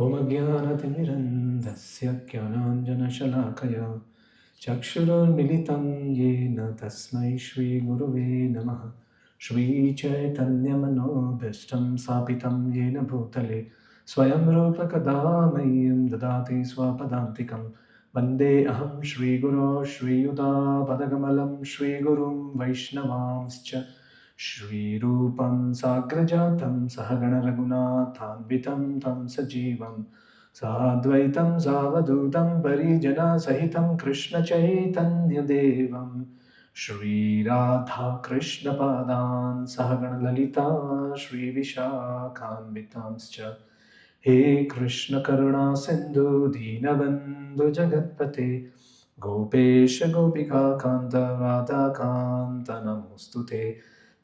ॐ अज्ञानतिमिरन्धस्य ज्ञानाञ्जनशलाकया चक्षुरुन्मिलितं येन तस्मै श्रीगुरुवे नमः। श्रीचैतन्यमनोभीष्टं स्थापितं येन भूतले स्वयं रूपकदा मह्यं ददाति स्वपदान्तिकं वन्दे अहं श्रीगुरो श्रीयुतापदकमलं श्रीगुरुं वैष्णवांश्च श्रीरूपं साग्रजातं सहगणरघुनाथान्वितं तं सजीवं साद्वैतं सावधूतं परिजनसहितं कृष्णचैतन्यदेवं श्रीराधाकृष्णपादान् सहगणललिता श्रीविशाखान्वितांश्च हे कृष्णकरुणा सिन्धु दीनबन्धु जगत्पते गोपेश गोपिकान्त राधाकान्त नमोऽस्तु ते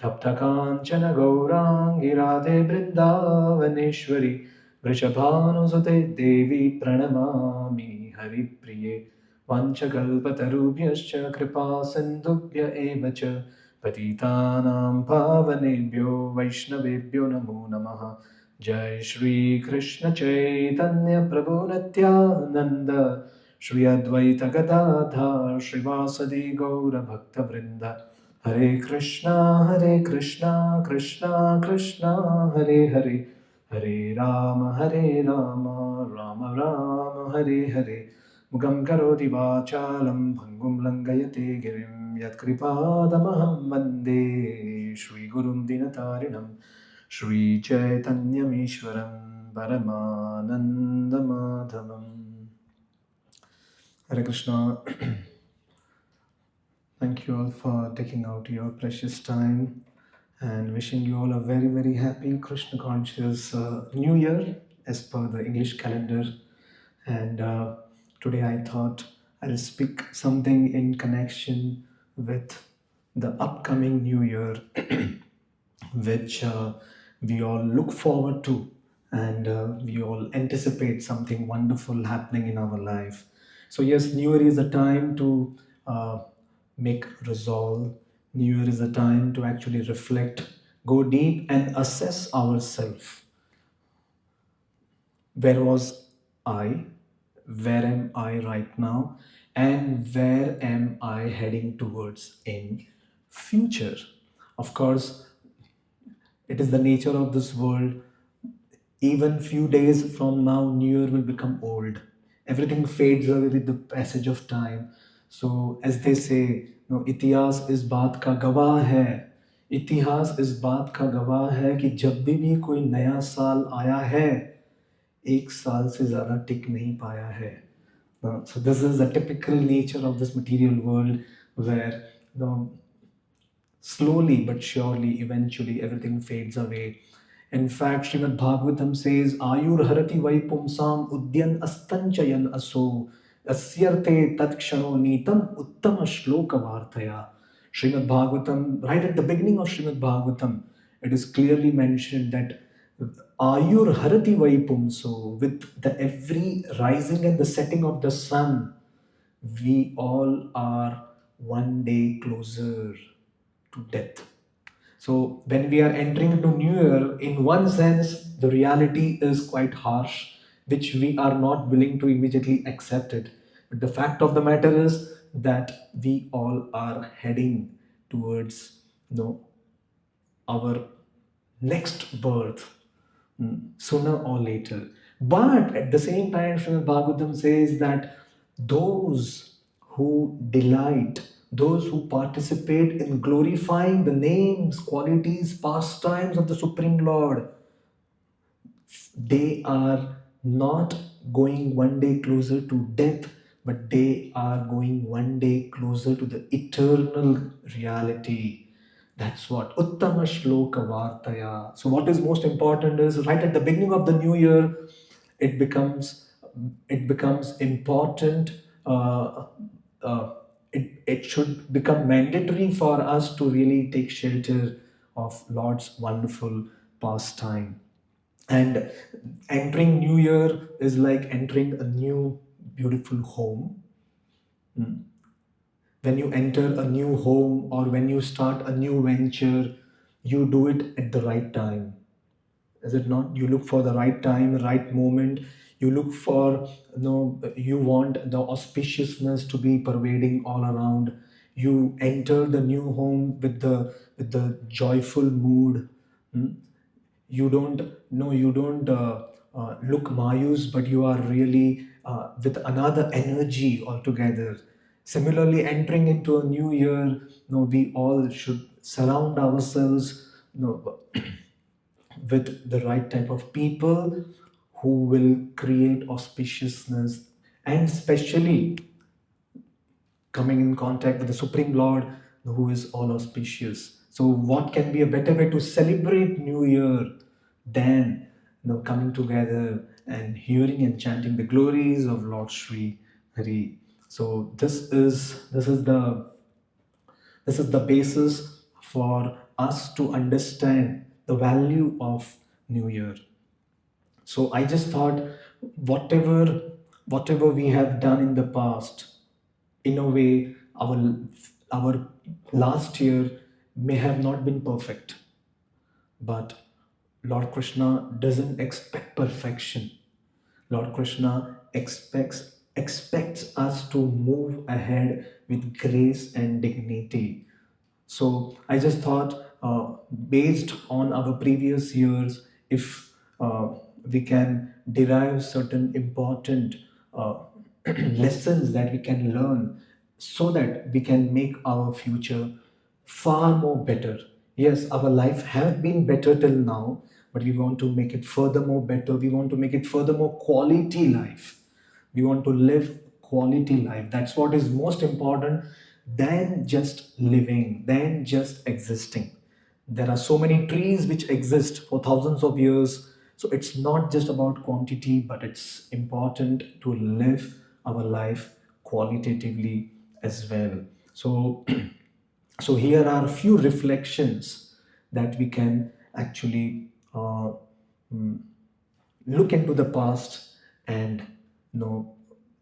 तप्तकाञ्चन गौराङ्गी राधे वृन्दावनेश्वरि वृषभानुसुते देवी प्रणमामि हरिप्रिये वाञ्छकल्पतरुभ्यश्च कृपा सिन्धुभ्य एव च पतितानां पावनेभ्यो वैष्णवेभ्यो नमो नमः। जय श्री कृष्ण चैतन्य प्रभु नित्यानंद श्री अद्वैत गदाधर श्रीवासदि गौर भक्तवृंद हरे कृष्णा कृष्णा कृष्णा हरे हरे हरे राम राम राम हरे हरे मुगं करोति वाचालं भङ्गुं लङ्घयते गिरिं यत्कृपादमहं वन्दे श्रीगुरुं दिनतारिणं श्रीचैतन्यमीश्वरं परमानन्दमाधवम्। Hare Krishna. Thank you all for taking out your precious time and wishing you all a very, very happy Krishna conscious New Year as per the English calendar. And today I thought I'll speak something in connection with the upcoming New Year, which we all look forward to, and we all anticipate something wonderful happening in our life. So, yes, New Year is a time to make resolve. New Year is a time to actually reflect, go deep, and assess ourselves. Where was I? Where am I right now? And where am I heading towards in future? Of course, it is the nature of this world. Even few days from now, New Year will become old. Everything fades away with the passage of time. So as they say, इतिहास इस बात का गवाह है, इतिहास इस बात का गवाह है कि जब भी कोई नया साल आया है, एक साल से ज़्यादा टिक नहीं पाया है. So this is the typical nature of this material world, where slowly but surely, eventually, everything fades away. In fact, Srimad Bhagavatam says, Ayur harati vai pumsam udyan astanchayan aso asyarte tatkshano nitam uttama shloka vartaya. Srimad Bhagavatam, right at the beginning of Srimad Bhagavatam, it is clearly mentioned that Ayur harati vai pumso, with the every rising and the setting of the sun, we all are one day closer to death. So when we are entering into New Year, in one sense, the reality is quite harsh, which we are not willing to immediately accept it. But the fact of the matter is that we all are heading towards, our next birth, sooner or later. But at the same time, Srimad Bhagavatam says that those who delight, those who participate in glorifying the names, qualities, pastimes of the Supreme Lord, they are not going one day closer to death, but they are going one day closer to the eternal reality. That's what Uttama Shloka Vartaya. So, what is most important is right at the beginning of the new year, it becomes important. It should become mandatory for us to really take shelter of Lord's wonderful pastime. And entering new year is like entering a new beautiful home. When you enter a new home or when you start a new venture, you do it at the right time. Is it not? You look for the right time, right moment. You look for, you want the auspiciousness to be pervading all around. You enter the new home with the joyful mood. Hmm? You don't look mayus, but you are really with another energy altogether. Similarly, entering into a new year, we all should surround ourselves, with the right type of people who will create auspiciousness, and especially coming in contact with the Supreme Lord, who is all auspicious. So, what can be a better way to celebrate New Year than, coming together and hearing and chanting the glories of Lord Sri Hari? So, this is the basis for us to understand the value of New Year. So I just thought, whatever whatever we have done in the past, in a way, our last year may have not been perfect, but Lord Krishna doesn't expect perfection. Lord Krishna expects us to move ahead with grace and dignity. So I just thought, based on our previous years, if we can derive certain important uh, lessons that we can learn, so that we can make our future far more better. Yes, our life have been better till now, but we want to make it furthermore better. We want to make it furthermore quality life. We want to live quality life. That's what is most important than just living, than just existing. There are so many trees which exist for thousands of years. So it's not just about quantity, but it's important to live our life qualitatively as well. So, so here are a few reflections that we can actually look into the past and,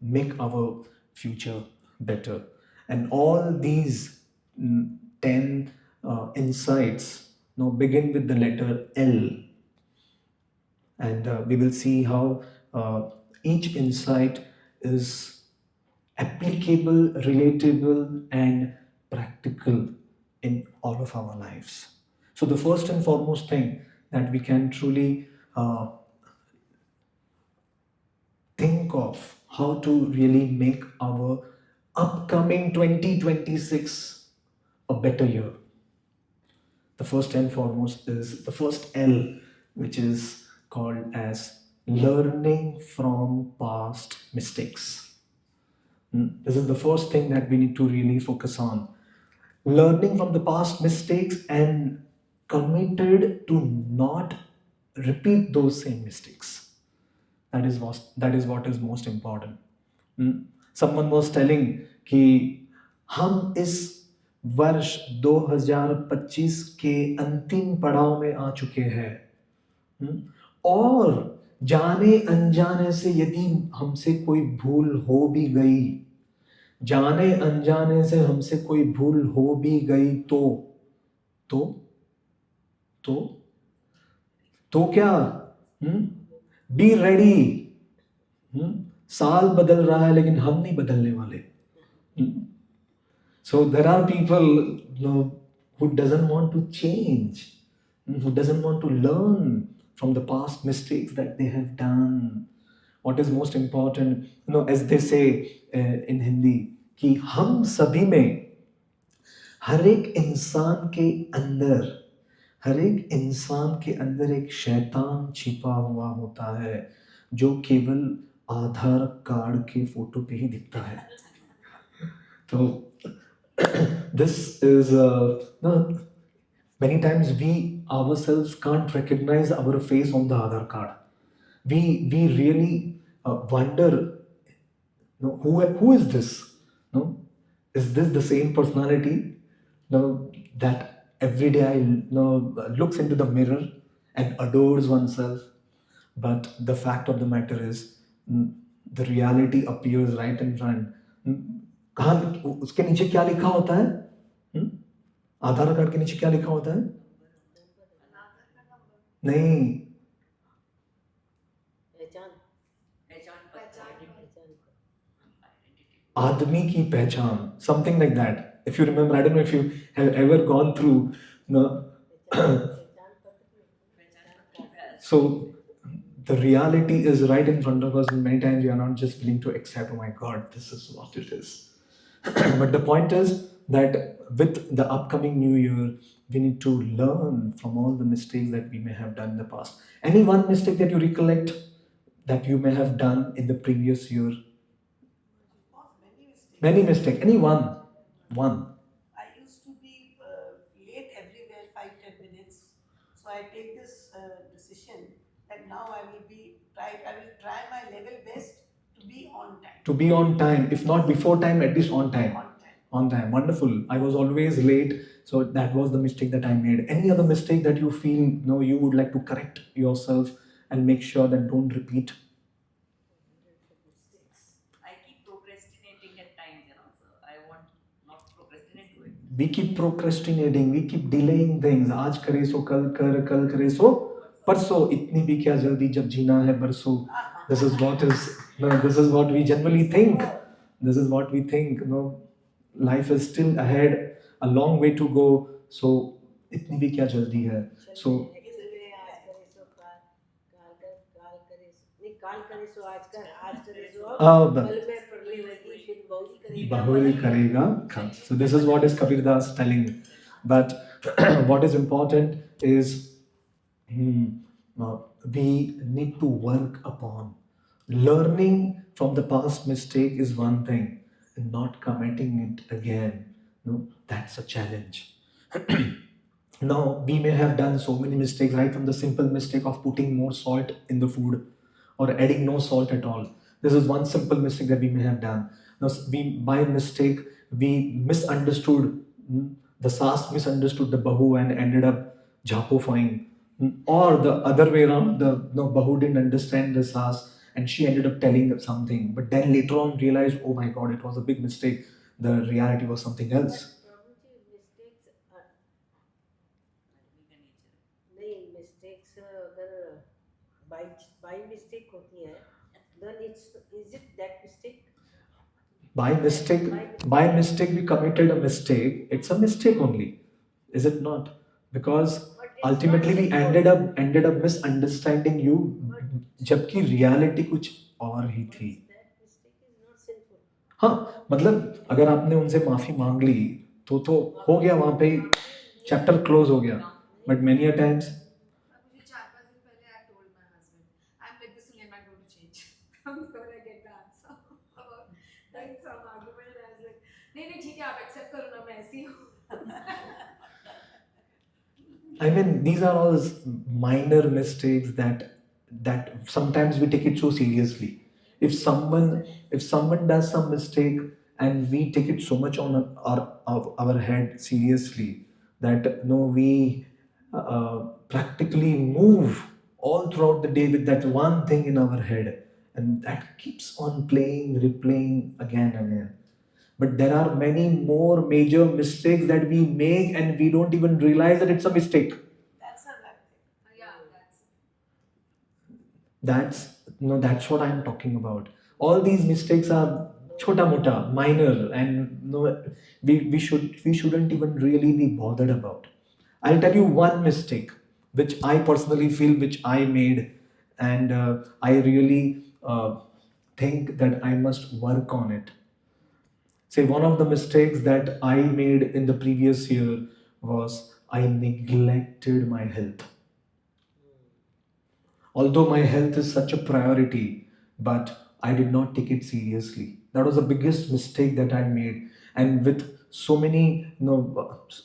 make our future better. And all these 10 insights begin with the letter L, and we will see how each insight is applicable, relatable, and practical in all of our lives. So, the first and foremost thing that we can truly think of how to really make our upcoming 2026 a better year. The first and foremost is the first L, which is called as learning from past mistakes. This is the first thing that we need to really focus on. Learning from the past mistakes and committed to not repeat those same mistakes. That is what is most important. Someone was telling कि हम इस वर्ष 2025 के अंतिम पड़ाव में आ चुके हैं। और जाने अनजाने से यदि हमसे कोई भूल हो भी गई, जाने अनजाने से हमसे कोई भूल हो भी गई, तो तो तो क्या? Be ready. साल बदल रहा है लेकिन हम नहीं बदलने वाले। So there are people, who doesn't want to change, who doesn't want to learn from the past mistakes that they have done. What is most important, as they say in Hindi, कि हम सभी में हर एक इंसान के अंदर हर एक इंसान के अंदर एक शैतान छिपा हुआ होता है, जो केवल आधार कार्ड के फोटो पे ही दिखता है। तो this is no, many times we ourselves can't recognize our face on the Aadhaar card. We really wonder, who is this? No, is this the same personality? No, that every day I looks into the mirror and adores oneself. But the fact of the matter is, the reality appears right in front. कहाँ उसके नीचे क्या लिखा होता है? हम्म? आधार card के नीचे क्या लिखा होता है? नहीं, आदमी की पहचान, something like that. If you remember, I don't know if you have ever gone through the so the reality is right in front of us, and many times we are not just willing to accept, oh my god, this is what it is. But the point is that with the upcoming new year, we need to learn from all the mistakes that we may have done in the past. Any one mistake that you recollect that you may have done in the previous year? Many mistakes. Any one? One. To be on time, if not before time, at least on time. On time. Wonderful. I was always late, so that was the mistake that I made. Any other mistake that you feel, you would like to correct yourself and make sure that don't repeat? We keep procrastinating, we keep delaying things. आज करे सो कल करे सो परसों, इतनी भी क्या जल्दी जब जीना है बरसों. This is what is, no, this is what we generally think. This is what we think. No, life is still ahead, a long way to go. So इतनी भी क्या जल्दी है. So Bahuri Karega comes. So this is what is Kabir Das telling. But what is important is hmm, we need to work upon learning from the past mistake is one thing, and not committing it again. No, that's a challenge. Now, we may have done so many mistakes, right from the simple mistake of putting more salt in the food or adding no salt at all. This is one simple mistake that we may have done. Now, we by mistake we misunderstood the sas misunderstood the bahu and ended up japofying, or the other way around. The bahu didn't understand the sas and she ended up telling something, but then later on realized, oh my god, it was a big mistake. The reality was something else. By mistake we committed a mistake. It's a mistake only, is it not? Because ultimately we ended up misunderstanding you, जबकि reality कुछ और ही थी. हाँ, मतलब अगर आपने उनसे माफी मांग ली तो हो गया, वहां पे चैप्टर क्लोज हो गया. But many a times I mean, these are all minor mistakes that sometimes we take it so seriously. If someone does some mistake and we take it so much on our head seriously that no, we practically move all throughout the day with that one thing in our head, and that keeps on playing, replaying again and again. But there are many more major mistakes that we make and we don't even realize that it's a mistake. That's that's what I'm talking about. All these mistakes are chota mota, minor, and we shouldn't even really be bothered about. I'll tell you one mistake which I personally feel which I made, and I really think that I must work on it. Say one of the mistakes that I made in the previous year was I neglected my health. Although my health is such a priority, but I did not take it seriously. That was the biggest mistake that I made. And with so many,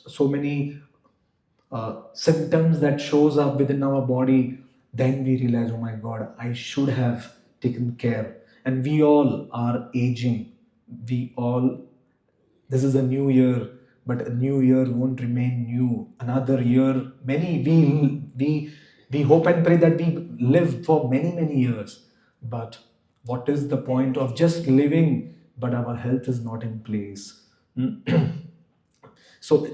so many symptoms that shows up within our body, then we realize, oh my God, I should have taken care. And we all are aging. We all This is a new year, but a new year won't remain new. Another year, many we hope and pray that we live for many years. But what is the point of just living, but our health is not in place? So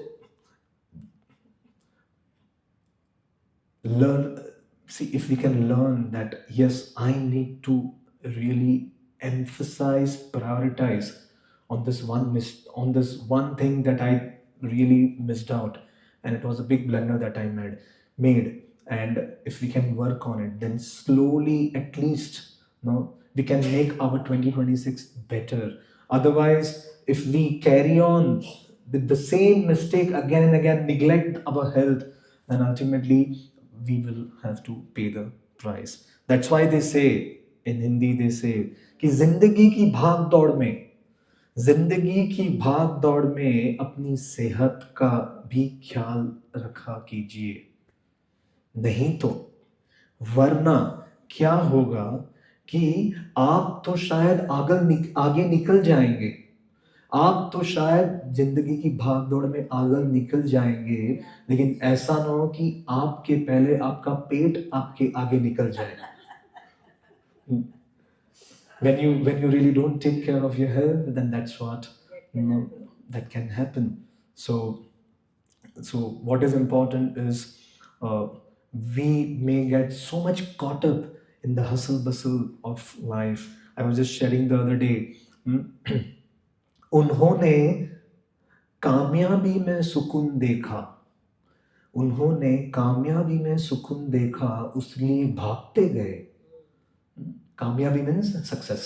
learn see if we can learn that yes, I need to really emphasize, prioritize on this one thing that I really missed out, and it was a big blunder that I made. And if we can work on it, then slowly, at least, no, we can make our 2026 better. Otherwise, if we carry on with the same mistake again and again, neglect our health, then ultimately we will have to pay the price. That's why they say in Hindi, they say कि जिंदगी की भाग दौड़ में अपनी सेहत का भी ख्याल रखा कीजिए, नहीं तो वरना क्या होगा कि आप तो शायद आगे निकल जाएंगे, आप तो शायद जिंदगी की भाग दौड़ में आगे निकल जाएंगे, लेकिन ऐसा ना हो कि आपके पहले आपका पेट आपके आगे निकल जाए. When you really don't take care of your health, then that's what, that can happen. So what is important is, uh, we may get so much caught up in the hustle bustle of life. I was just sharing the other day. उन्होंने कामयाबी में सुकून देखा, उन्होंने कामयाबी में सुकून देखा, उसलिए भागते गए. कामयाबी मीन्स सक्सेस.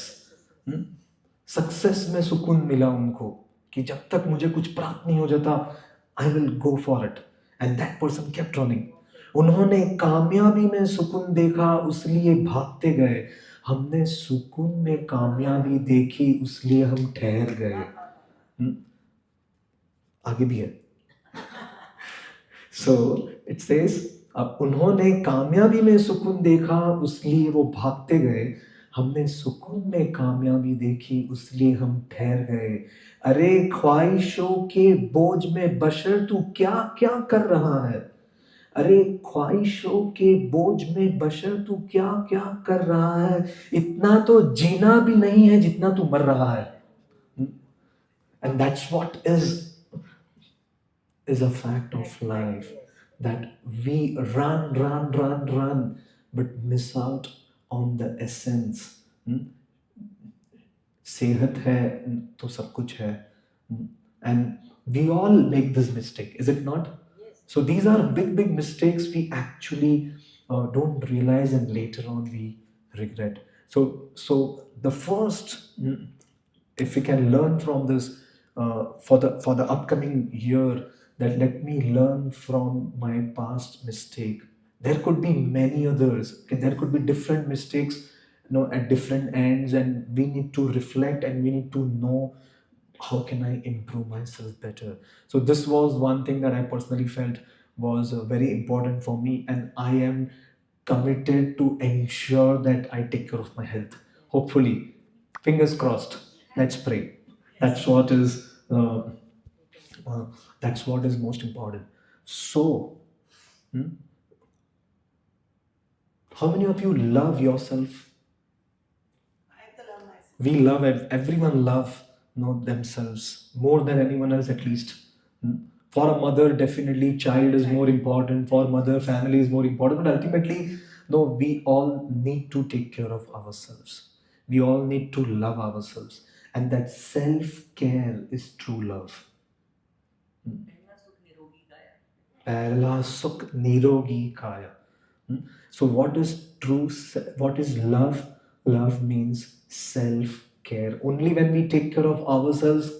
सक्सेस में सुकून मिला उनको कि जब तक मुझे कुछ प्राप्त नहीं हो जाता, I will go for it. And that person kept running. उन्होंने कामयाबी में सुकून देखा, उसलिए भागते गए. हमने सुकून में कामयाबी देखी, उसलिए हम ठहर गए. आगे भी है. सो इट सेज, अब उन्होंने कामयाबी में सुकून देखा, उसलिए वो भागते गए. हमने सुकून में कामयाबी देखी, उसलिए हम ठहर गए. अरे ख्वाहिशों के बोझ में बशर तू क्या क्या कर रहा है. अरे ख्वाहिशों के बोझ में बशर तू क्या क्या कर रहा है. इतना तो जीना भी नहीं है जितना तू मर रहा है. And that's what is a fact of life, that we run, but miss out on the essence. सेहत है तो सब कुछ है. And we all make this mistake, is it not? So these are big mistakes we actually don't realize, and later on we regret. So the first, if we can learn from this, for the upcoming year, that let me learn from my past mistake. There could be many others. Okay, there could be different mistakes, at different ends, and we need to reflect, and we need to know how can I improve myself better. So this was one thing that I personally felt was very important for me, and I am committed to ensure that I take care of my health. Hopefully, fingers crossed. Let's pray. That's what is uh, uh, that's what is most important. So, how many of you love yourself? We love everyone love, themselves more than anyone else, at least. For a mother, definitely child is more important. For mother, family is more important. But ultimately, no, we all need to take care of ourselves. We all need to love ourselves, and that self care is true love. पहला सुख निरोगी काया. So what is true? What is love? Love means self care. Only when we take care of ourselves,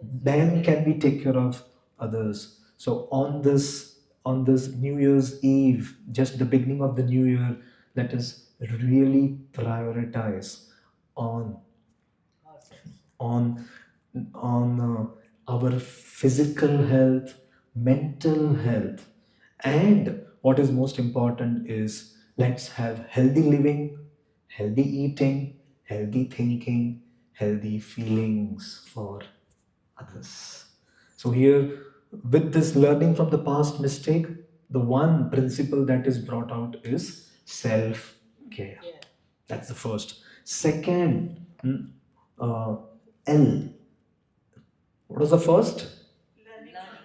then can we take care of others. So on this New Year's Eve, just the beginning of the new year, let us really prioritize on on our physical health, mental health, and what is most important is, let's have healthy living, healthy eating, healthy thinking, healthy feelings for others. So here, with this learning from the past mistake, the one principle that is brought out is self care. That's the first. Second, uh, L. What was the first?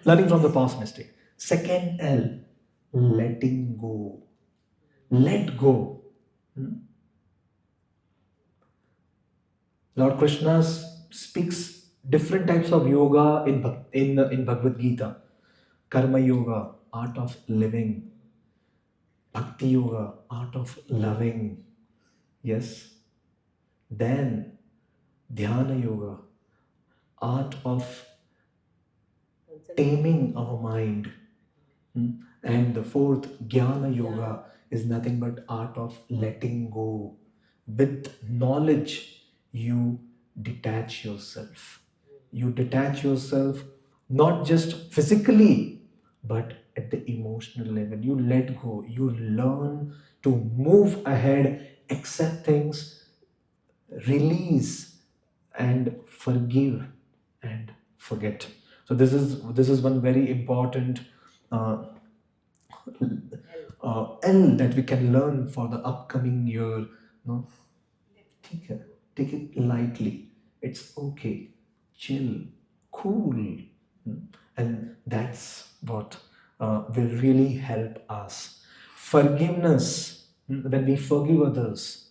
Learning from the past mistake. Second L, letting go. Let go. Lord Krishna speaks different types of yoga in Bhagavad Gita. Karma yoga, art of living. Bhakti yoga, art of loving. Yes. Then dhyana yoga, art of taming our mind. Hmm. And the fourth, Jnana Yoga, is nothing but art of letting go. With knowledge, you detach yourself. You detach yourself not just physically, but at the emotional level. You let go. You learn to move ahead, accept things, release, and forgive and forget. So this is one very important uh, L that we can learn for the upcoming year. No, take it lightly. It's okay. Chill, cool. And that's what will really help us. Forgiveness, when we forgive others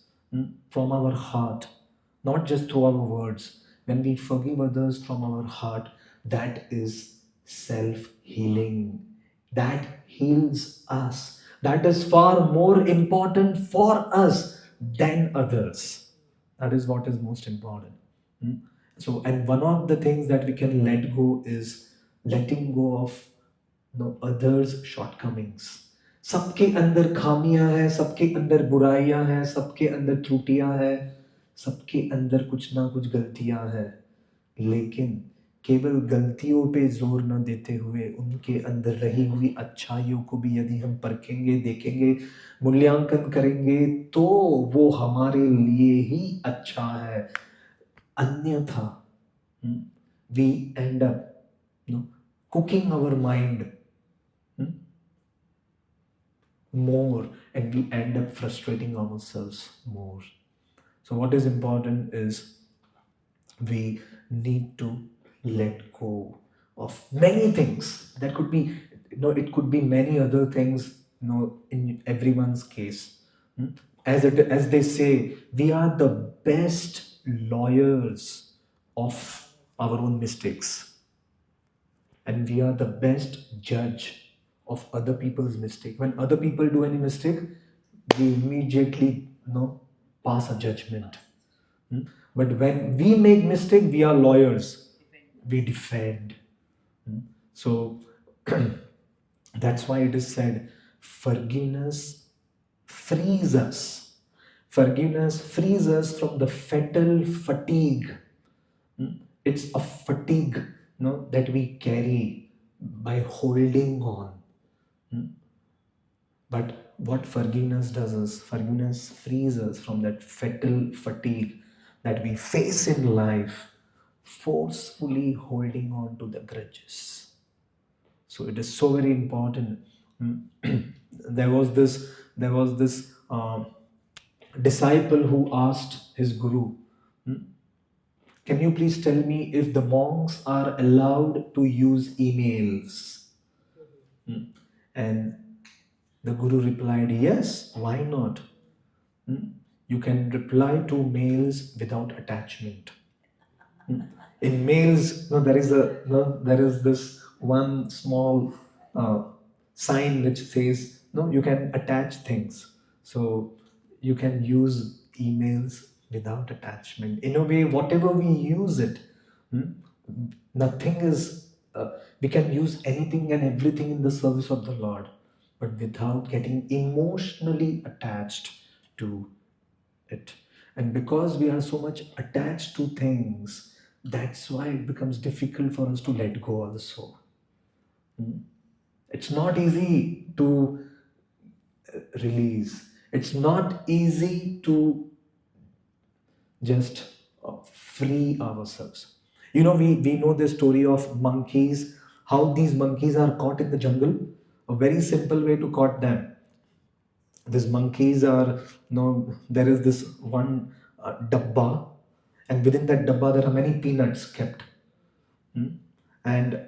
from our heart, not just through our words, when we forgive others from our heart, that is self healing. That heals us. That is far more important for us than others. That is what is most important. Hmm? So, and one of the things that we can let go is letting go of others shortcomings. सबके अंदर खामियां हैं, सबके अंदर बुराइयां हैं, सबके अंदर त्रुटियां हैं, सबके अंदर कुछ ना कुछ गलतियां हैं, लेकिन केवल गलतियों पे जोर न देते हुए उनके अंदर रही हुई अच्छाइयों को भी यदि हम परखेंगे, देखेंगे, मूल्यांकन करेंगे, तो वो हमारे लिए ही अच्छा है. Anyatha, we end up cooking our mind more, and we end up frustrating ourselves more. So, what is important is we need to let go of many things. That could be, it could be many other things, in everyone's case. As they say, we are the best lawyers of our own mistakes, and we are the best judge of other people's mistake. When other people do any mistake, we immediately pass a judgment. Hmm? But when we make mistake, we are lawyers. We defend. So that's why it is said, forgiveness frees us. Forgiveness frees us from the fatal fatigue. It's a fatigue, that we carry by holding on. But what forgiveness does is, forgiveness frees us from that fatal fatigue that we face in life, forcefully holding on to the grudges. So it is so very important. There was this disciple who asked his guru, can you please tell me if the monks are allowed to use emails? And the guru replied, yes, why not? You can reply to mails without attachment. In mails, there is this one small sign which says, no, you can attach things. So you can use emails without attachment. In a way, whatever we use it, hmm, nothing is, we can use anything and everything in the service of the Lord, but without getting emotionally attached to it. And because we are so much attached to things, that's why it becomes difficult for us to let go also. It's not easy to release. It's not easy to just free ourselves. We know the story of monkeys, how these monkeys are caught in the jungle. A very simple way to caught them. These monkeys are, there is this one dabba, and within that dabba there are many peanuts kept. And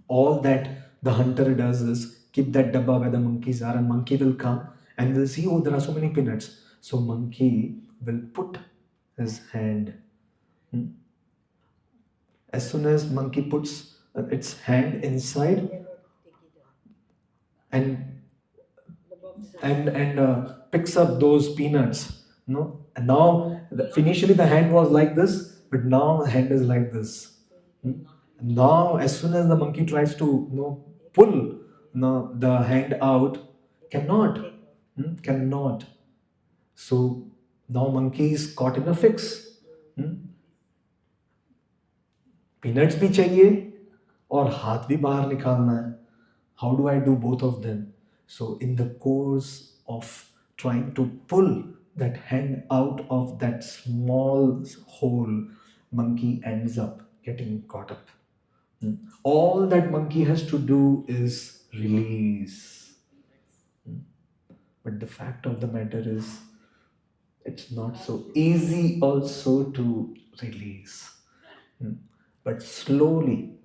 all that the hunter does is keep that dabba where the monkeys are, and monkey will come and will see, oh, there are so many peanuts. So monkey will put his hand. Hmm. As soon as monkey puts its hand inside and picks up those peanuts, no, and now initially the hand was like this, but now the hand is like this. Hmm. Now, as soon as the monkey tries to, pull, the hand out, cannot. Cannot. So now monkey is caught in a fix. Hmm. Peanuts भी चाहिए और हाथ भी बाहर निकालना है. How do I do both of them? So in the course of trying to pull that hand out of that small hole, monkey ends up getting caught up. Hmm. All that monkey has to do is release. Hmm. But the fact of the matter is, it's not so easy also to release. Mm. But slowly,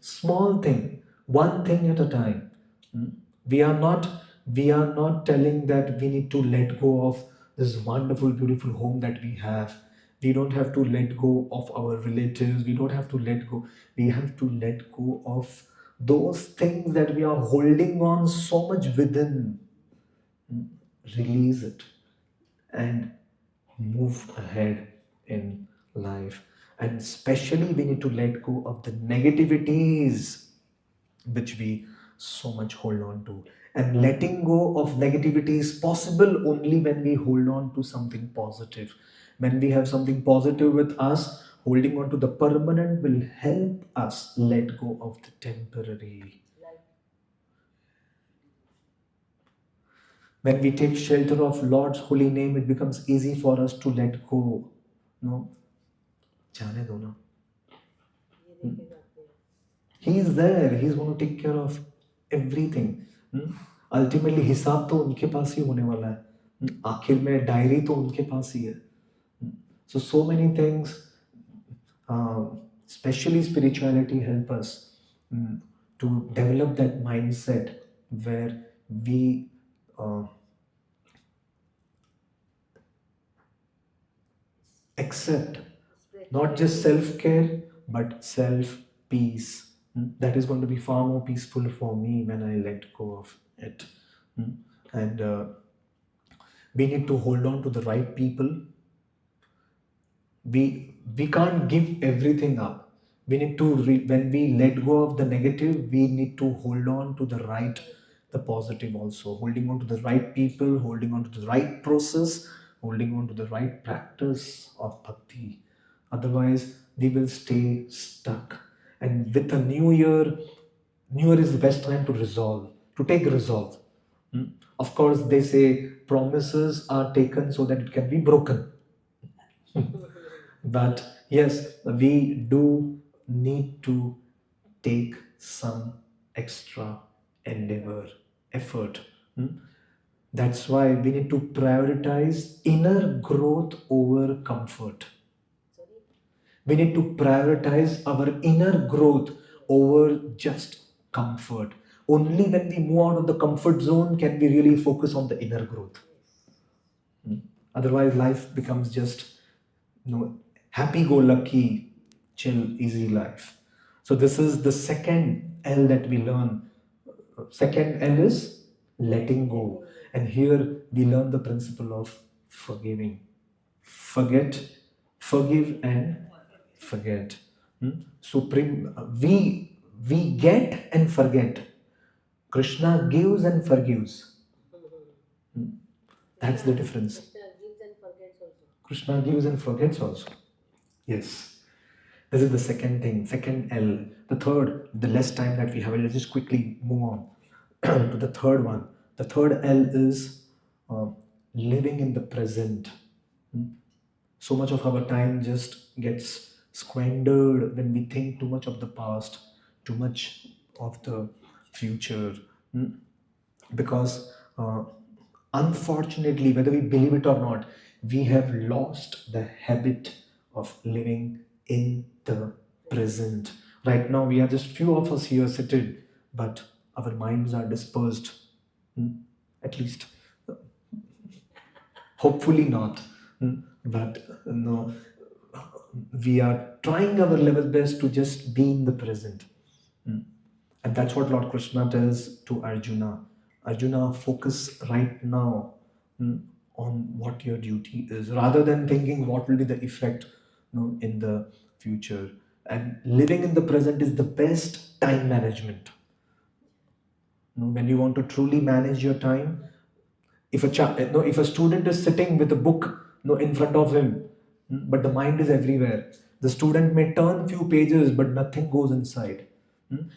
small thing, one thing at a time. Mm. We are not telling that we need to let go of this wonderful, beautiful home that we have. We don't have to let go of our relatives. We don't have to let go. We have to let go of those things that we are holding on so much within. Mm. Release it and move ahead in life. And especially, we need to let go of the negativities which we so much hold on to. And letting go of negativity is possible only when we hold on to something positive. When we have something positive with us, holding on to the permanent will help us let go of the temporary. When we take shelter of Lord's holy name, it becomes easy for us to let go. No, जाने दो ना. He is there. He is going to take care of everything. Ultimately, हिसाब तो उनके पास ही होने वाला है. आखिर में डायरी तो उनके पास ही है. So many things, especially spirituality, help us to develop that mindset where we uh, accept not just self care but self peace. That is going to be far more peaceful for me when I let go of it. And we need to hold on to the right people. We can't give everything up. We need to when we let go of the negative, we need to hold on to the right, the positive also, holding on to the right people, holding on to the right process, holding on to the right practice of bhakti. Otherwise we will stay stuck. And with a new year is the best time to resolve, to take resolve. Of course they say promises are taken so that it can be broken. But yes, we do need to take some extra endeavor, effort. That's why we need to prioritize inner growth over comfort. We need to prioritize our inner growth over just comfort. Only when we move out of the comfort zone can we really focus on the inner growth. Otherwise, life becomes just, happy-go-lucky, chill, easy life. So this is the second L that we learn. Second L is letting go, and here we learn the principle of forgiving. Forget, forgive, and forget. Supreme, we get and forget. Krishna gives and forgives. That's the difference. Krishna gives and forgets also. Yes. This is the second thing, second L. The third, the less time that we have, let's just quickly move on to the third one. The third L is living in the present. So much of our time just gets squandered when we think too much of the past, too much of the future. Because unfortunately, whether we believe it or not, we have lost the habit of living in the present. Right now, we are just few of us here seated, but our minds are dispersed. At least, hopefully not. but no, we are trying our level best to just be in the present. Mm. And that's what Lord Krishna tells to Arjuna. Arjuna, focus right now, mm, on what your duty is, rather than thinking what will be the effect, in the future. And living in the present is the best time management. When you want to truly manage your time, if a no, if a student is sitting with a book, in front of him, but the mind is everywhere, the student may turn few pages but nothing goes inside.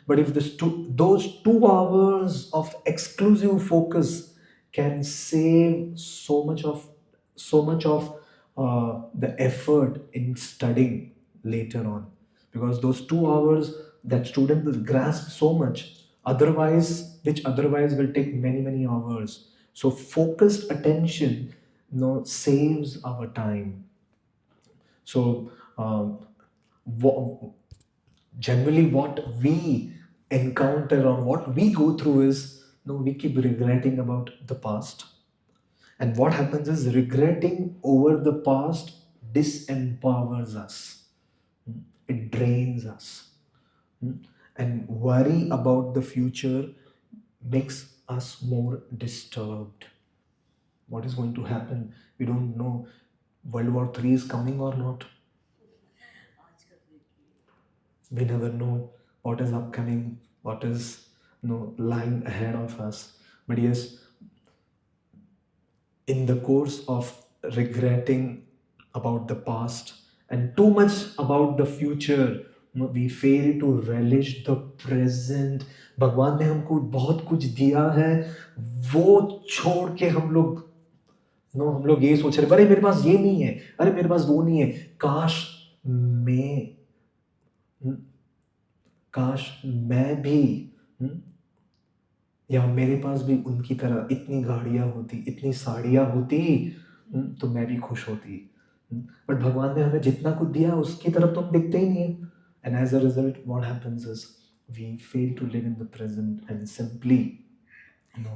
But if those 2 hours of exclusive focus can save so much of the effort in studying later on, because those 2 hours that student will grasp so much, which otherwise will take many many hours. So focused attention, saves our time. So wha- generally what we encounter or what we go through is, we keep regretting about the past. And what happens is, regretting over the past disempowers us. It drains us. And worry about the future makes us more disturbed. What is going to happen? We don't know. World War III is coming or not. We never know what is upcoming, what is, lying ahead of us. But yes, in the course of regretting about the past and too much about the future, we fail to relish the present. भगवान ने हमको बहुत कुछ दिया है, वो छोड़ के हम लोग ये सोच रहे, अरे मेरे पास ये नहीं है, अरे मेरे पास वो नहीं है। मैं काश मैं भी, या मेरे पास भी उनकी तरह इतनी गाड़ियां होती, इतनी साड़ियां होती, तो मैं भी खुश होती। बट भगवान ने हमें जितना कुछ दिया उसकी तरफ तो हम देखते ही नहीं है। And as a result what happens is, we fail to live in the present and simply, you know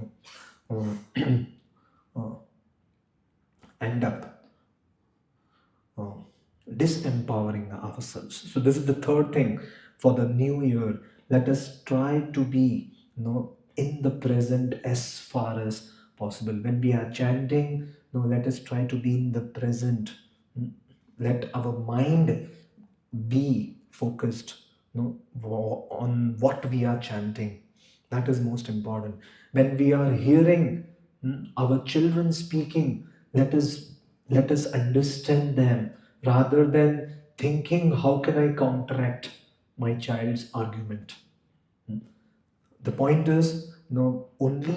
end up uh, disempowering ourselves. So this is the third thing for the new year. Let us try to be, in the present as far as possible. When we are chanting, let us try to be in the present. Let our mind be focused, on what we are chanting. That is most important. When we are hearing, our children speaking, let us understand them, rather than thinking how can I counteract my child's argument. The point is, uh, only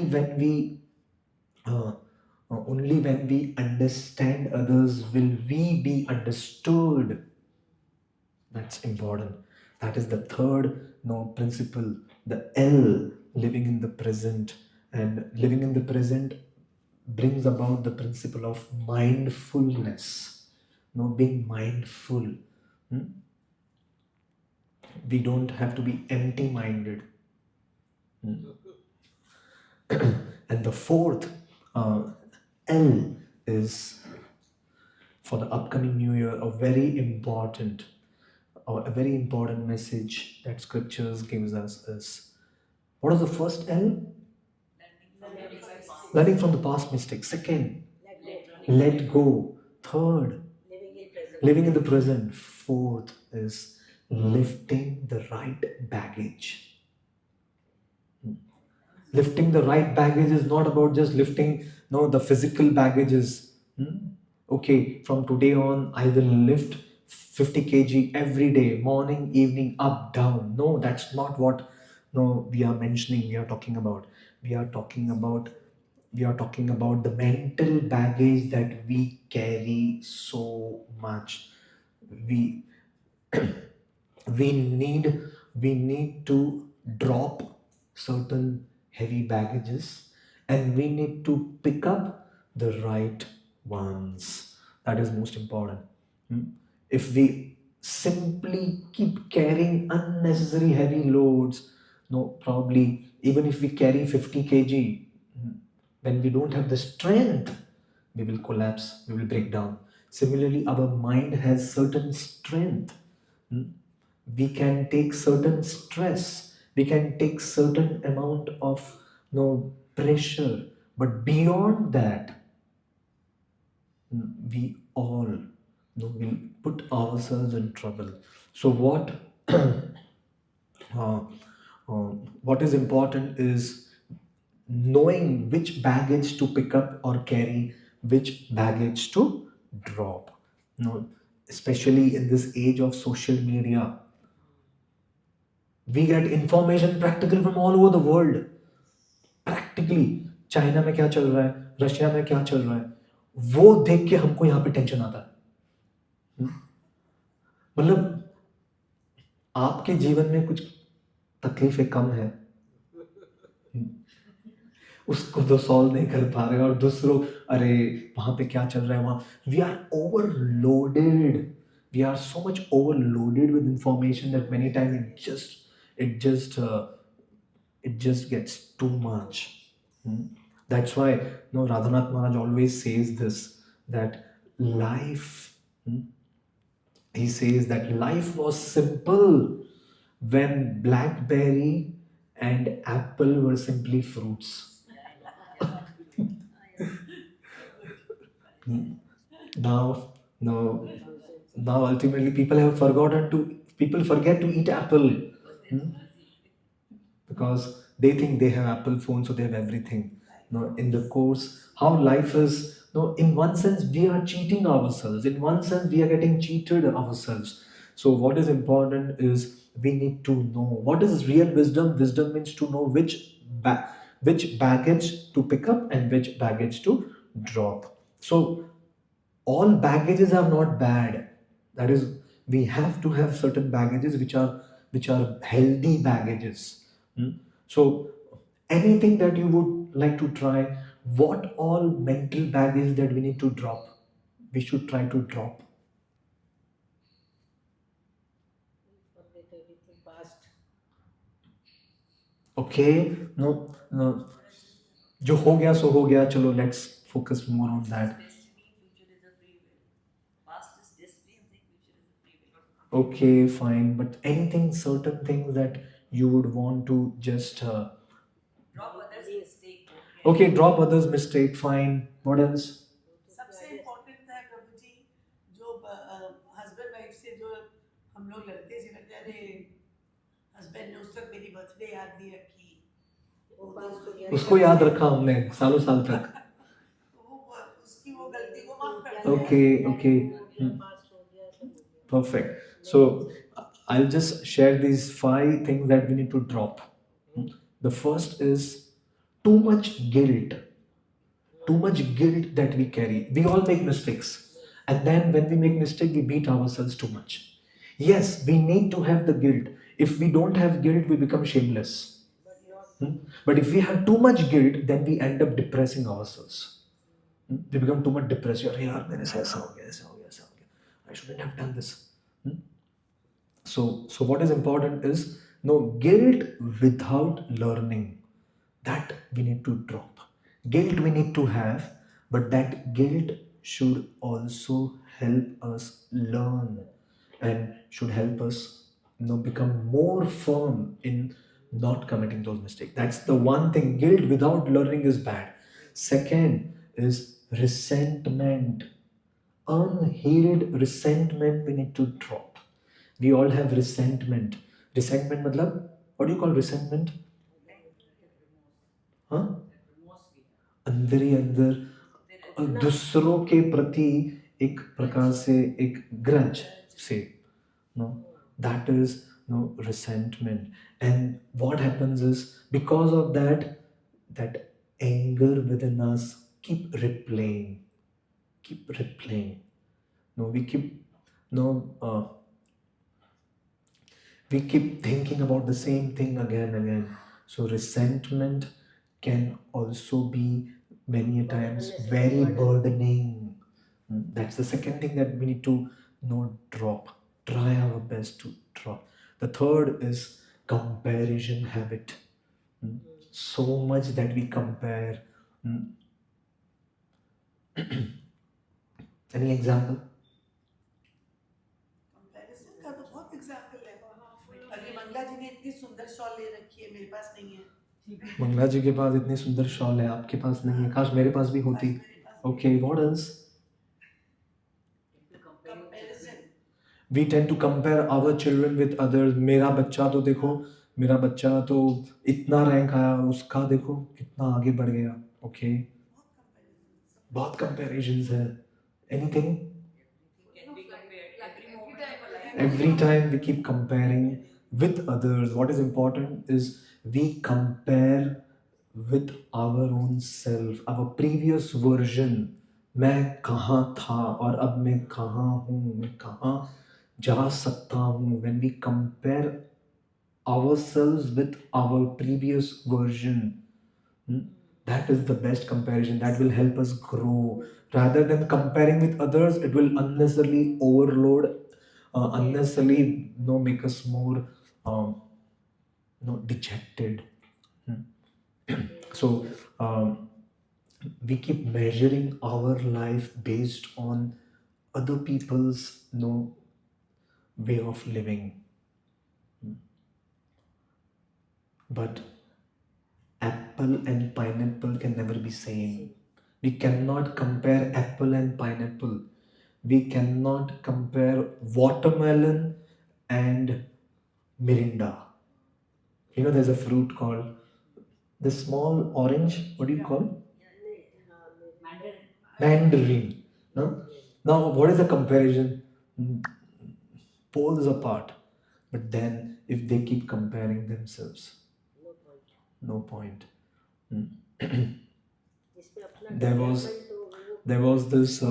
when we understand others will we be understood. That's important. That is the third, principle, the L, living in the present. And living in the present brings about the principle of mindfulness. Being mindful. Hmm? We don't have to be empty-minded. And the fourth, L, is for the upcoming new year a very important message that scriptures gives us is, what is the first L? Learning from the past mistakes. Second, let go. Third, living in the present. Fourth is lifting the right baggage. Lifting the right baggage is not about just lifting, the physical baggages. Okay, from today on I will lift 50 kg every day, morning, evening, up, down. No, that's not what, we are mentioning. We are talking about the mental baggage that we carry so much. We we need we need to drop certain heavy baggages, and we need to pick up the right ones. That is most important. If we simply keep carrying unnecessary heavy loads, no, probably even if we carry 50 kg, when we don't have the strength, we will collapse, we will break down. Similarly, our mind has certain strength. Hmm? We can take certain stress. We can take certain amount of pressure. But beyond that, we all will put ourselves in trouble. So uh, uh, what is important is knowing which baggage to pick up or carry, which baggage to drop. Especially in this age of social media, we get information practical from all over the world. Practically China में क्या चल रहा है, Russia में क्या चल रहा है, वो देख के हमको यहाँ पे टेंशन आता है। मतलब आपके जीवन में कुछ तकलीफें कम है, उसको तो सॉल्व नहीं कर पा रहे, और दूसरों, अरे वहां पे क्या चल रहा है वहां, we are overloaded, we are so much overloaded with information that many time it just gets too much. Hmm? That's why Radhanath Maharaj always says this, that life, hmm, he says that life was simple when blackberry and apple were simply fruits. Now, now, now ultimately people forget to eat apple. Hmm? Because they think they have Apple phone, so they have everything. In the course, how life is. No, in one sense, we are cheating ourselves. In one sense, we are getting cheated ourselves. So, what is important is we need to know what is real wisdom. Wisdom means to know which baggage to pick up and which baggage to drop. So, all baggages are not bad. That is, we have to have certain baggages which are healthy baggages. Hmm? So anything that you would like to try, what all mental baggage that we need to drop, we should try to drop. Okay, no, no, जो हो गया सो हो गया, चलो let's focus more on that. Okay, fine, but anything, certain things that you would want to just okay, drop others mistake, fine, what else? सबसे important है प्रभु जी, जो husband wife से जो हम लोग लड़ते थे, लगता है अरे हस्बैंड ने उस वक्त मेरी बर्थडे याद नहीं रखी, उसको याद रखा हमने सालों साल तक। उसकी वो गलती को माफ कर दिया। Okay okay, perfect. So I'll just share these 5 things that we need to drop. The first is too much guilt. Too much guilt that we carry. We all make mistakes. And then when we make mistake, we beat ourselves too much. Yes, we need to have the guilt. If we don't have guilt, we become shameless. Hmm? But if we have too much guilt, then we end up depressing ourselves. We become too much depressed. अरे यार मेरे से ऐसा हो गया, ऐसा हो गया, ऐसा हो गया. I shouldn't have done this. Hmm? So what is important is no guilt without learning. That we need to drop. Guilt we need to have, but that guilt should also help us learn and should help us become more firm in not committing those mistakes. That's the one thing. Guilt without learning is bad. Second is resentment. Unhealed resentment we need to drop. We all have resentment. Resentment matlab, what do you call resentment? हाँ, अंदर ही अंदर दूसरों के प्रति एक प्रकार से एक ग्रज से, no, that is no resentment. And what happens is because of that anger within us keep replaying. No, we keep no we keep thinking about the same thing again and again. So resentment can also be many a times very burdening. That's the second thing that we need to drop. Try our best to drop. The third is comparison habit. Mm. So much that we compare. Mm. Any example? Comparison का तो बहुत example है। अभी मंगला जी ने इतनी सुंदर shawl ले रखी है, मेरे पास नहीं है। मंगला जी के पास इतनी सुंदर शॉल है, आपके पास नहीं है, काश मेरे पास भी होती। Okay, what else? Comparison. We tend to compare our children with others. मेरा बच्चा तो देखो, मेरा बच्चा तो इतना रैंक आया, उसका देखो कितना आगे बढ़ गया। ओके, बहुत कंपैरिजंस है। Anything? Every time we keep comparing with others. What is important is we compare with our own self, our previous version. मैं कहाँ था और अब मैं कहाँ हूँ, मैं कहाँ जा सकता हूँ. When we compare ourselves with our previous version, hmm, that is the best comparison. That will help us grow. Rather than comparing with others, it will unnecessarily overload, unnecessarily make us more dejected. So we keep measuring our life based on other people's way of living. But apple and pineapple can never be same. We cannot compare apple and pineapple. We cannot compare watermelon and mirinda. There's a fruit called the small orange. What do you call it? Mandarin. No? Now, what is the comparison? Poles apart. But then, if they keep comparing themselves, no point. There was this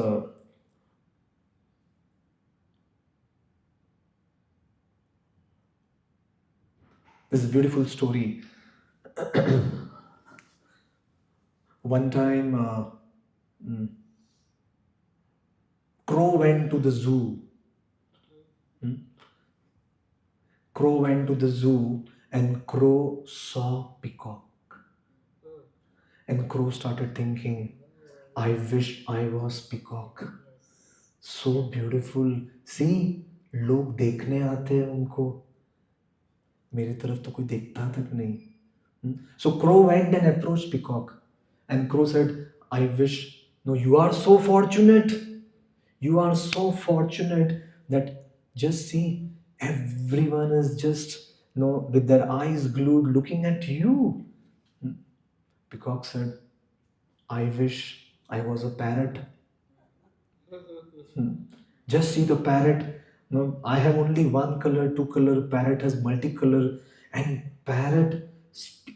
beautiful story. One time, crow went to the zoo. Crow went to the zoo and crow saw peacock. And crow started thinking, I wish I was peacock. So beautiful. See, लोग देखने आते हैं उनको, मेरी तरफ तो कोई देखता तक नहीं. So crow went and approached peacock, and crow said, I wish, no, you are so fortunate. You are so fortunate that just see, everyone is just with their eyes glued looking at you. Peacock said, I wish I was a parrot. Just see the parrot. No, I have only one color, two color. Parrot has multicolor, and parrot.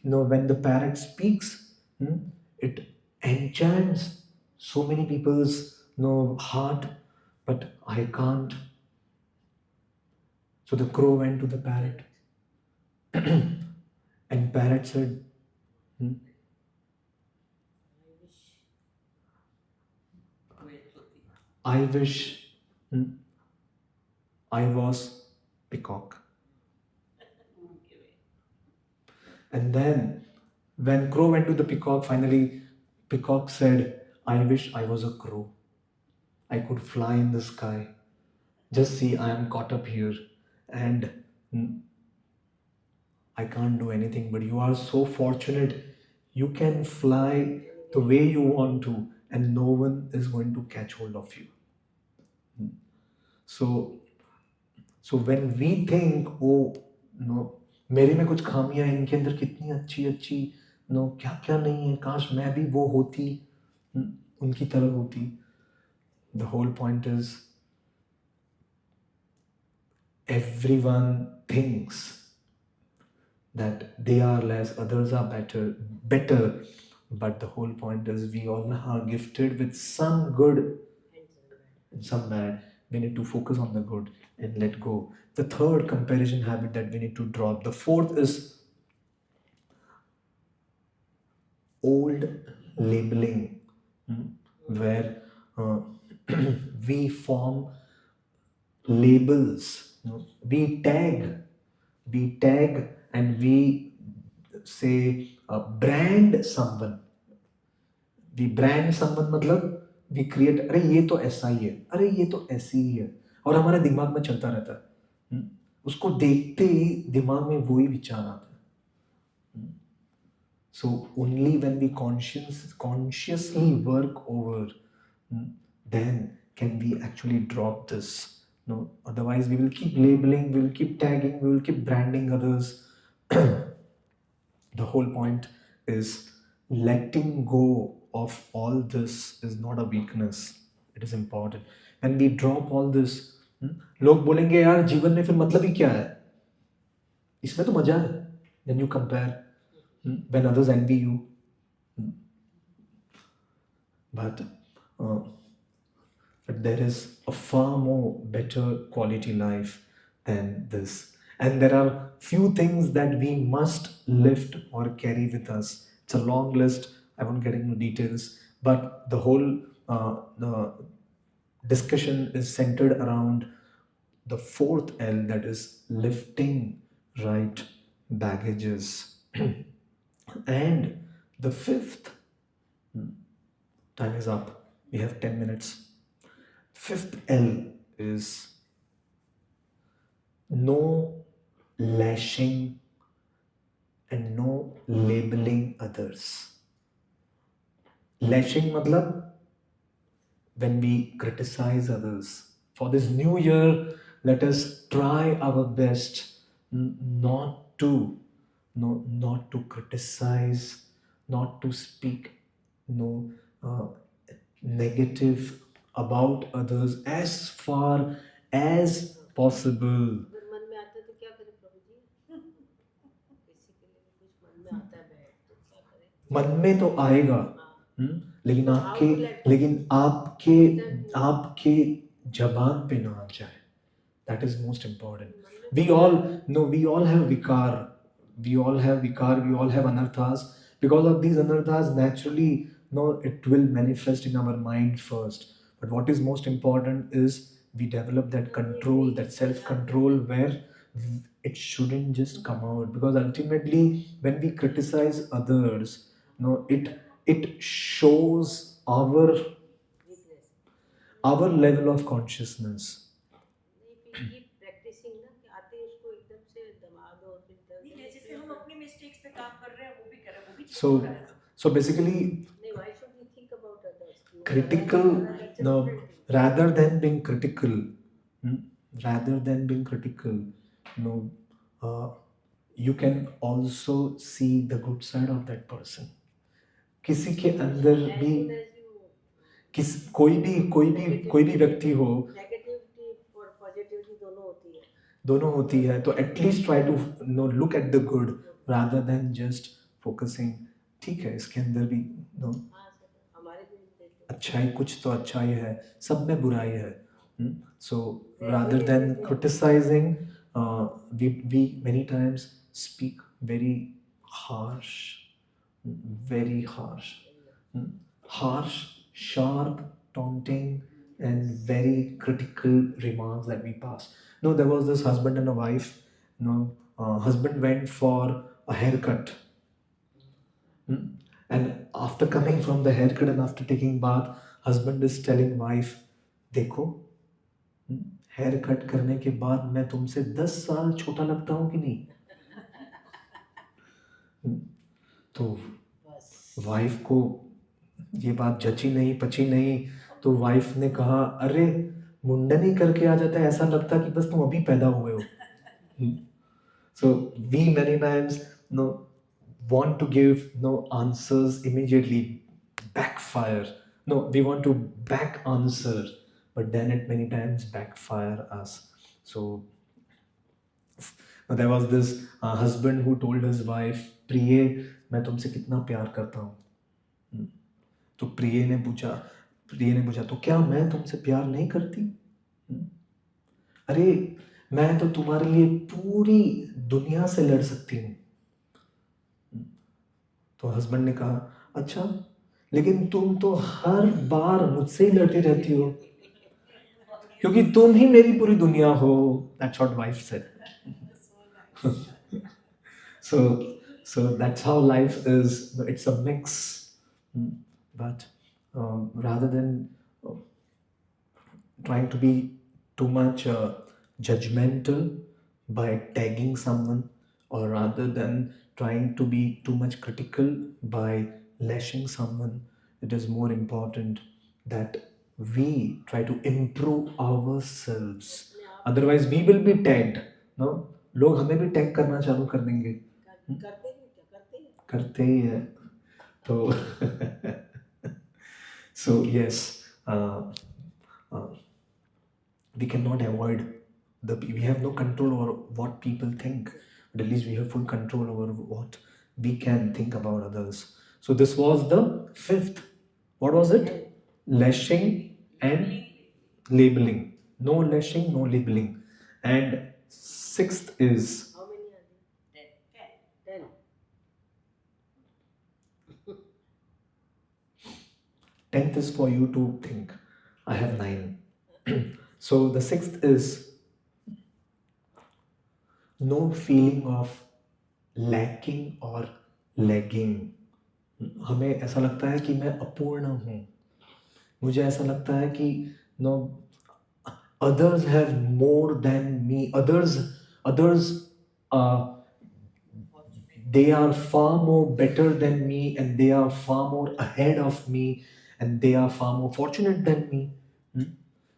When the parrot speaks, it enchants so many people's heart. But I can't. So the crow went to the parrot, and parrot said, hmm, "I wish I was peacock." And then, when crow went to the peacock, finally, peacock said, I wish I was a crow. I could fly in the sky. Just see, I am caught up here and I can't do anything. But you are so fortunate. You can fly the way you want to, and no one is going to catch hold of you. So, when we think, oh, no, मेरे में कुछ खामियां हैं, इनके अंदर कितनी अच्छी अच्छी क्या क्या नहीं है, काश मैं भी वो होती, उनकी तरह होती. The whole point is, everyone thinks that they are less, others are better. But the whole point is, we all are gifted with some good and some bad. We need to focus on the good and let go. The third comparison habit that we need to drop. The fourth is old labeling, where we form labels. We tag and we say brand someone. We brand someone, matlab we create, अरे ये तो ऐसा ही है, अरे ये तो ऐसी ही है, और हमारे दिमाग में चलता रहता है। उसको देखते ही दिमाग में वही विचार आता है। So only when we consciously work over, then can we actually drop this. No, otherwise we will keep labeling, we will keep tagging, we will keep branding others. The whole point is letting go of all this is not a weakness. It is important. When we drop all this, लोग बोलेंगे यार जीवन में फिर मतलब ही क्या है, इसमें तो मजा है. When you compare, when others envy you, but uh, but there is a far more better quality life than this, and there are few things that we must lift or carry with us. It's a long list, I won't get into details, but the whole the discussion is centered around the fourth L, that is lifting right baggages. And the fifth, time is up, we have 10 minutes. Fifth L is no lashing and no labeling others. Lashing matlab when we criticize others. For this new year, let us try our best not to, no, not to criticize, not to speak, no, negative about others as far as possible. अगर मन में आता है तो क्या करें प्रभु जी? किसी के लिए कुछ मन में आता है बैठ तो क्या करें? मन में तो आएगा, लेकिन तो आपके how to let go? लेकिन आपके आपके जबान पे ना आ जाए. That is most important. We all know, we all have vikar, we all have vikar, we all have anarthas. Because of these anarthas, naturally, no, it will manifest in our mind first. But what is most important is we develop that control, that self-control, where it shouldn't just come out. Because ultimately, when we criticize others, no, it shows our level of consciousness. If we keep practicing ना कि आते ही उसको एकदम से दबा दो और फिर नहीं, जैसे हम अपनी मिस्टेक्स पे काम कर रहे हैं वो भी कर रहे हैं, वो भी ठीक हो रहा है. So basically, नहीं, why should we think about others? critical, no, rather than being critical, rather than being critical, no, you can also see the good side of that person. किसी के अंदर भी कोई भी व्यक्ति हो, नेगेटिविटी और पॉजिटिविटी दोनों होती है. दोनों होती है, तो at least try to no look at the good rather than just focusing. ठीक है, इसके अंदर भी नो हमारे भी अच्छाई, कुछ तो अच्छाई है, सब में बुराई है. So rather than criticizing, we many times speak very harsh, very harsh, harsh, sharp, taunting, and very critical remarks that we pass. No, there was this husband and a wife. No, husband went for a haircut. And after coming from the haircut and after taking bath, husband is telling wife, देखो, hair cut करने के बाद मैं तुमसे 10 साल छोटा लगता हूँ कि नहीं. तो वाइफ को ये बात जची नहीं, पची नहीं. तो वाइफ ने कहा, अरे मुंडनी करके आ जाता है, ऐसा लगता कि बस तुम अभी पैदा हुए हो. So we many times want to give answers immediately, backfire. No, we want to back answer, but then it many times backfire us. So there was this husband who told his wife, प्रिय मैं तुमसे कितना प्यार करता हूँ. तो प्रिय ने पूछा तो क्या मैं तुमसे प्यार नहीं करती? अरे मैं तो तुम्हारे लिए पूरी दुनिया से लड़ सकती हूँ. तो हस्बैंड ने कहा, अच्छा, लेकिन तुम तो हर बार मुझसे ही लड़ती रहती हो, क्योंकि तुम ही मेरी पूरी दुनिया हो. That's what wife said. So that's how life is. It's a mix. But rather than trying to be too much judgmental by tagging someone, or rather than trying to be too much critical by lashing someone, it is more important that we try to improve ourselves. Otherwise, we will be tagged. No, लोग हमें भी tag करना चालू कर देंगे. करते ही है तो so yes, uh, we cannot avoid we have no control over what people think, but at least we have full control over what we can think about others. So this was the fifth. What was it? Lashing and labeling. No lashing, no labeling. And sixth is, how many are there? 10. 10th is for you to think. I have 9. So the sixth is no feeling of lacking or lagging. हमें ऐसा लगता है कि मैं अपूर्ण हूँ. मुझे ऐसा लगता है कि no others have more than me. Others they are far more better than me, and they are far more ahead of me, and they are far more fortunate than me.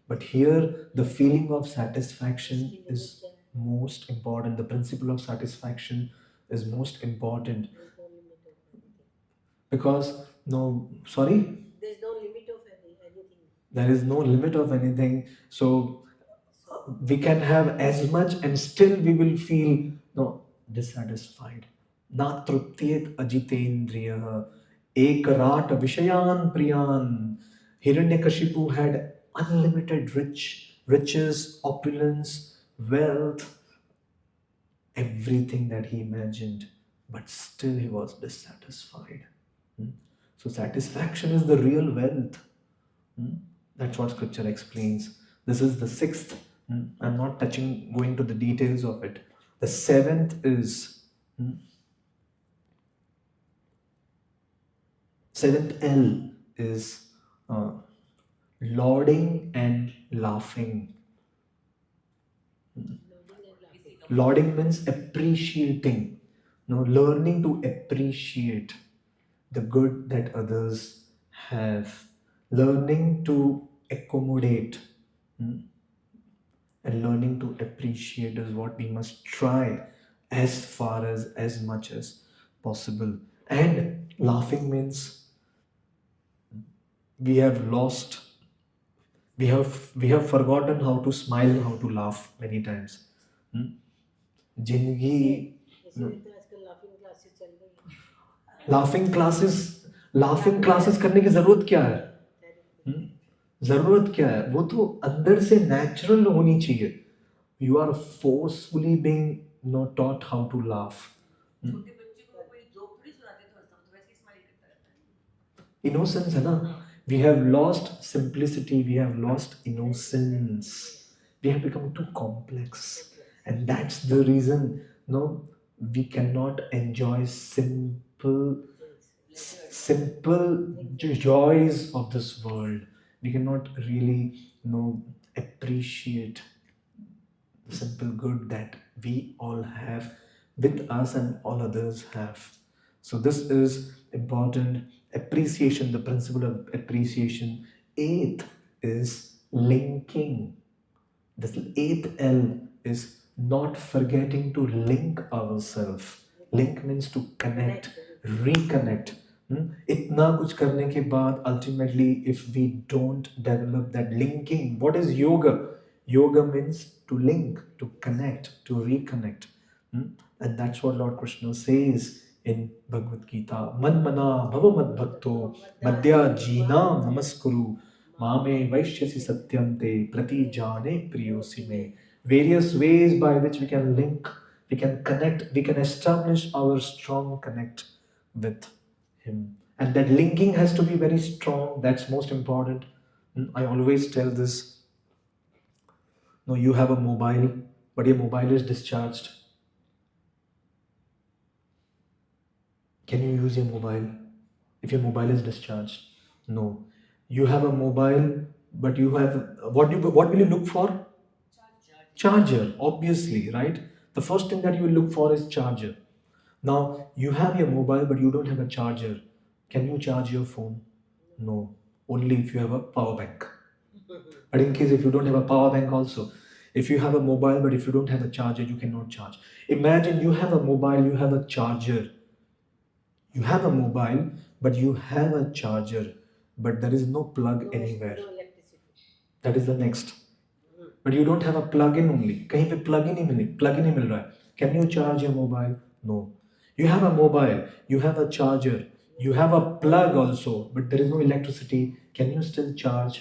But here the feeling of satisfaction is most important. The principle of satisfaction is most important. Because no, sorry, There's no limit of anything. there is no limit of anything. So we can have as much and still we will feel no dissatisfied. Na truptyet ajitendriyah ekrat vishayan priyan. Hiranyakashipu had unlimited riches, opulence, wealth, everything that he imagined, but still he was dissatisfied. So satisfaction is the real wealth. That's what scripture explains. This is the sixth. I'm not going to the details of it. The seventh is, seventh L is lauding and laughing. Lauding means appreciating. Learning to appreciate the good that others have. Learning to accommodate. And learning to appreciate is what we must try as far as much as possible. And laughing means we have lost, we have forgotten how to smile, how to laugh many times. जिंदगी इसीलिए तो आजकल laughing classes चल रही है. Laughing classes करने की जरूरत क्या है? जरूरत क्या है? वो तो अंदर से नेचुरल होनी चाहिए. You are forcefully being taught how to laugh. छोटे बच्चे को कोई जोक थोड़ी सुनाते तो हंसता, तो वैसे ही स्माइल करता रहता है. Innocence है ना. We have lost simplicity, we have lost innocence, we have become too complex, and that's the reason we cannot enjoy simple joys of this world. We cannot really appreciate the simple good that we all have with us and all others have. So this is important. Appreciation, the principle of appreciation. Eighth is linking. The eighth L is not forgetting to link ourselves. Link means to connect, reconnect. इतना कुछ करने के बाद ultimately if we don't develop that linking, what is yoga? Yoga means to link, to connect, to reconnect. And that's what Lord Krishna says in Bhagavad Gita. Manmana bhavamad bhakto madhya jina namaskuru mame vaishyasi satyam te prati jane priyosi me. Various ways by which we can link, we can connect, we can establish our strong connect with Him. And that linking has to be very strong. That's most important. I always tell this. No, you have a mobile, but your mobile is discharged. Can you use your mobile if your mobile is discharged? No. You have a mobile, but you have what will you look for? Charger, obviously, right? The first thing that you will look for is charger. Now you have your mobile, but you don't have a charger. Can you charge your phone? No, only if you have a power bank. But in case if you don't have a power bank also, if you have a mobile but if you don't have a charger, you cannot charge. Imagine you have a mobile, you have a charger. You have a mobile, but you have a charger, but there is no plug anywhere. No electricity. That is the next. But you don't have a plug-in only. कहीं पे plug-in ही मिल रहा है. Can you charge your mobile? No. You have a mobile, you have a charger, you have a plug also, but there is no electricity. Can you still charge?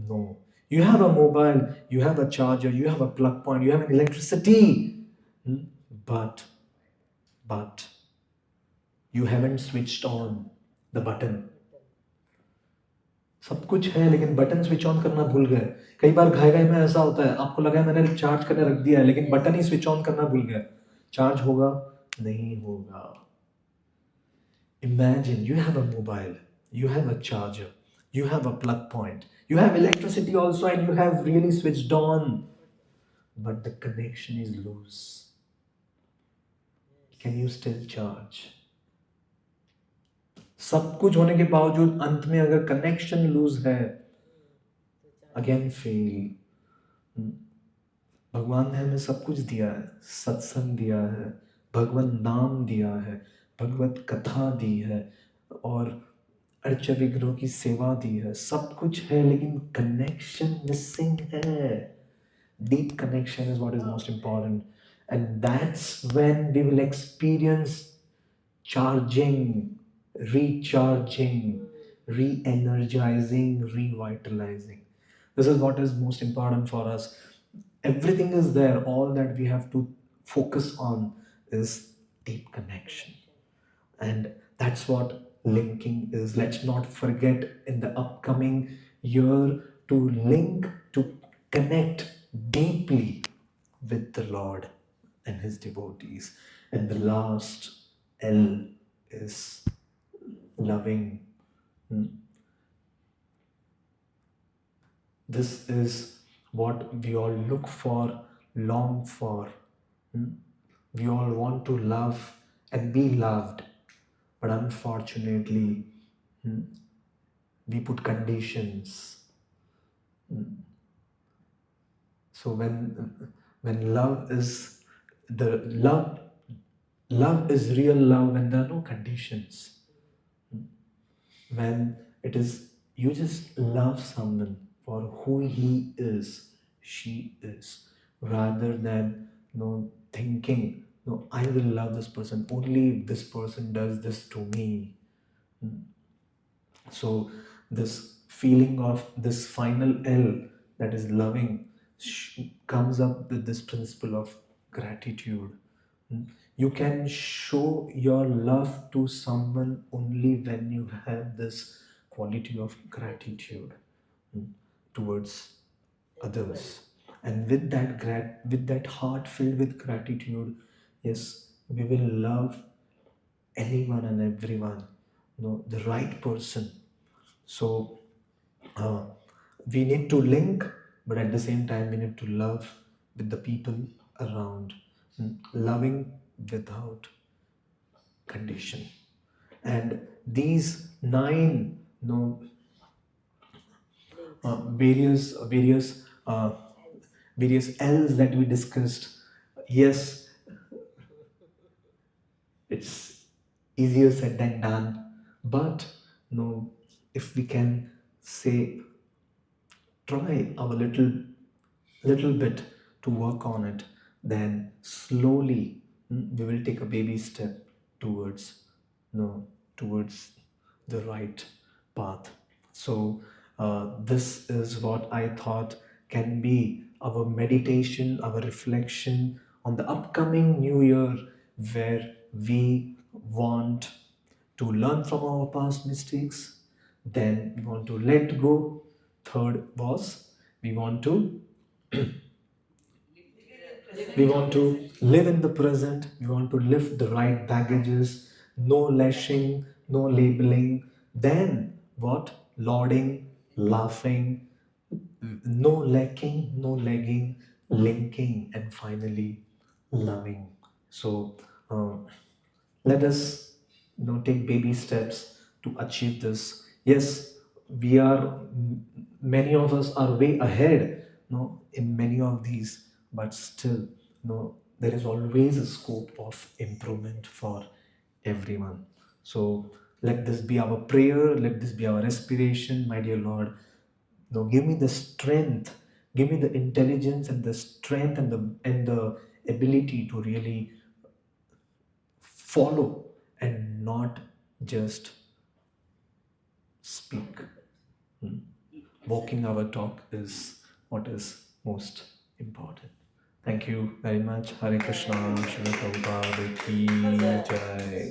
No. You have a mobile, you have a charger, you have a plug point, you have an electricity. Hmm? But you haven't switched on the button. सब कुछ है लेकिन button switch on करना भूल गए. कई बार घाई घाई में ऐसा होता है, आपको लगा है मैंने चार्ज करने रख दिया है लेकिन बटन ही स्विच ऑन करना भूल गया. चार्ज होगा? नहीं होगा. Imagine you have a mobile, you have a charger, you have a plug point, you have electricity also, and you have really switched on, but the connection is loose. Can you still charge? सब कुछ होने के बावजूद अंत में अगर connection loose है, again fail. भगवान ने हमें सब कुछ दिया है. सत्संग दिया है, भगवत नाम दिया है, भगवत कथा दी है, और अर्च विग्रह की सेवा दी है. सब कुछ है लेकिन कनेक्शन मिसिंग है. Deep connection is what is most important, and that's when we will experience charging, recharging, re-energizing, revitalizing. This is what is most important for us. Everything is there. All that we have to focus on is deep connection. And that's what linking is. Let's not forget in the upcoming year to link, to connect deeply with the Lord and His devotees. And the last L is loving. This is what we all look for, long for. We all want to love and be loved, but unfortunately, we put conditions. So when love is the love is real love when there are no conditions. When it is you just love someone for who he is, she is, rather than thinking, no, I will love this person only if this person does this to me. So this feeling of this final L, that is loving, comes up with this principle of gratitude. You can show your love to someone only when you have this quality of gratitude towards others. And with that heart filled with gratitude, yes, we will love anyone and everyone, the right person. So we need to link, but at the same time we need to love with the people around. Loving without condition. And these 9 various L's that we discussed, yes, it's easier said than done, but if we can say, try our little bit to work on it, then slowly we will take a baby step towards towards the right path. So this is what I thought can be our meditation, our reflection on the upcoming new year, where we want to learn from our past mistakes, then we want to let go. Third was we want to live in the present. We want to lift the right baggages, no lashing, no labeling. Then what? Lauding, laughing, no lacking, no lagging, linking, and finally loving. So let us take baby steps to achieve this. Yes, we are many of us are way ahead in many of these, but still there is always a scope of improvement for everyone. So let this be our prayer, let this be our aspiration, my dear Lord. Give me the strength, give me the intelligence and the strength and the ability to really follow and not just speak. Hmm. Walking our talk is what is most important. Thank you very much. Hare Krishna. Srila Prabhupada ki jai.